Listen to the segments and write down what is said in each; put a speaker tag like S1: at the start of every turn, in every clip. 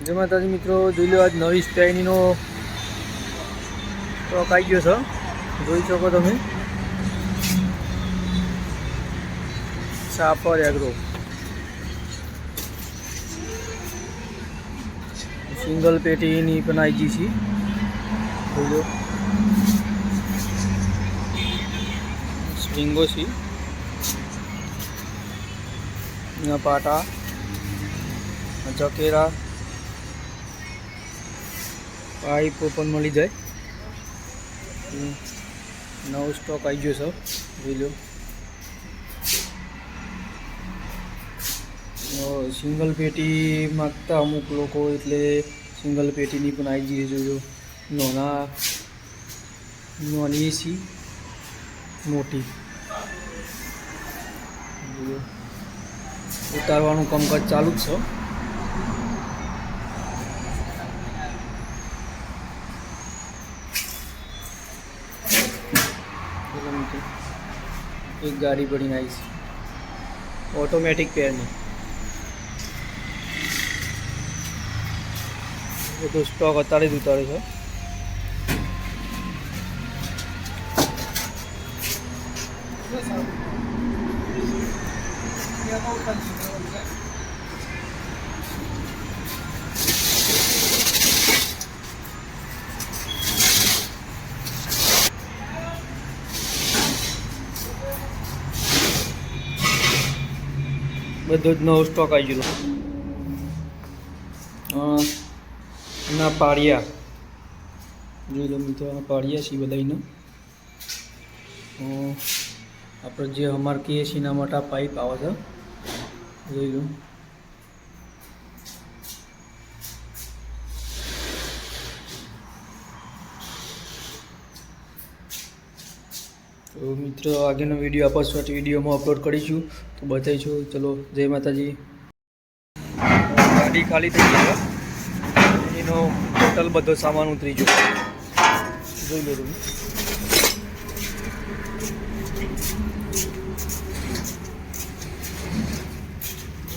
S1: જય માતાજી મિત્રો, જોઈ લો આજ નવી સ્ટાઈલનો સ્ટોક આવી ગયો છે. જોઈ શકો તમે સાપર એગ્રો સિંગલ પેટીની પણ આવી ગઈ છે. જોઈ લો સ્પ્રિંગો છે, પાટા, ચકેરા, પાઇપો પણ મળી જાય. નવો સ્ટોક આવી ગયો છે. જોઈ લો સિંગલ પેટી માગતા અમુક લોકો એટલે સિંગલ પેટીની પણ આવી ગઈ છે. જોઈ લો નાની એસી, મોટી. ઉતારવાનું કામકાજ ચાલુ જ છે. એક ગાડી પડીને આવી છે, ઓટોમેટિક પેરની. બધો સ્ટોક અત્યારે જ ઉતારે છે. બધો જ નવો સ્ટોક આવી ગયો. ના પાળિયા જોઈ લો મિત્રો, આ પાળિયા છે બધાના. આપણે જે અમારે કહીએ છીએ એના માટે પાઇપ આવે છે. જોઈ લો તો મિત્રો, આગળનો વિડીયો આપણે શોર્ટ વિડીયોમાં અપલોડ કરીશું તો બતાવીશું. ચલો, જય માતાજી. ગાડી ખાલી થઈ ગઈ છે, એનો ટોટલ બધો સામાન ઉતરી ગયો. જોઈ લો તમે.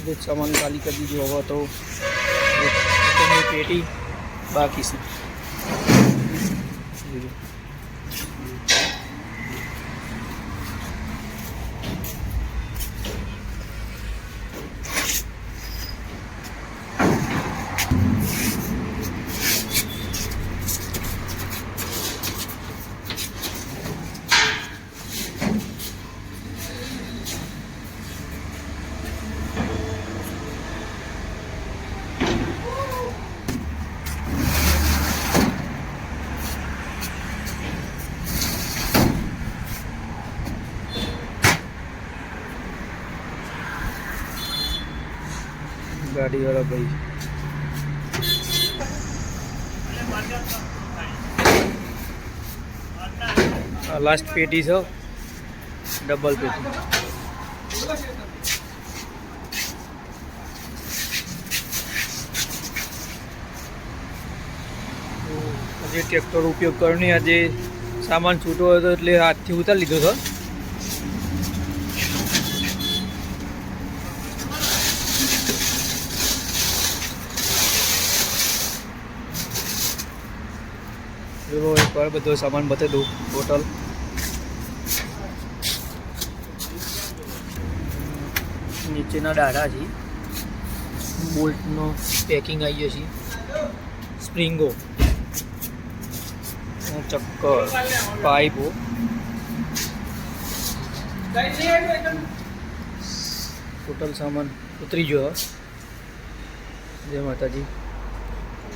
S1: બધો સામાન ખાલી કરી દીધો. હવે તો પેટી બાકી છે. ગાડીવાળા ભાઈ લાસ્ટ પેટી છે, ડબલ પેટી. જે ટ્રેક્ટર ઉપયોગ કરવાની આજે સામાન છૂટો હતો એટલે હાથથી ઉતારી લીધો હતો. એકવાર બધો સામાન બતાવી દઉં. ટોટલ નીચેના ડાઢા છે, બોલ્ટનો પેકિંગ આવી ગયો છે, સ્પ્રિંગો, ચક્કર, પાઇપો, ટોટલ સામાન ઉતરી ગયો. જય માતાજી.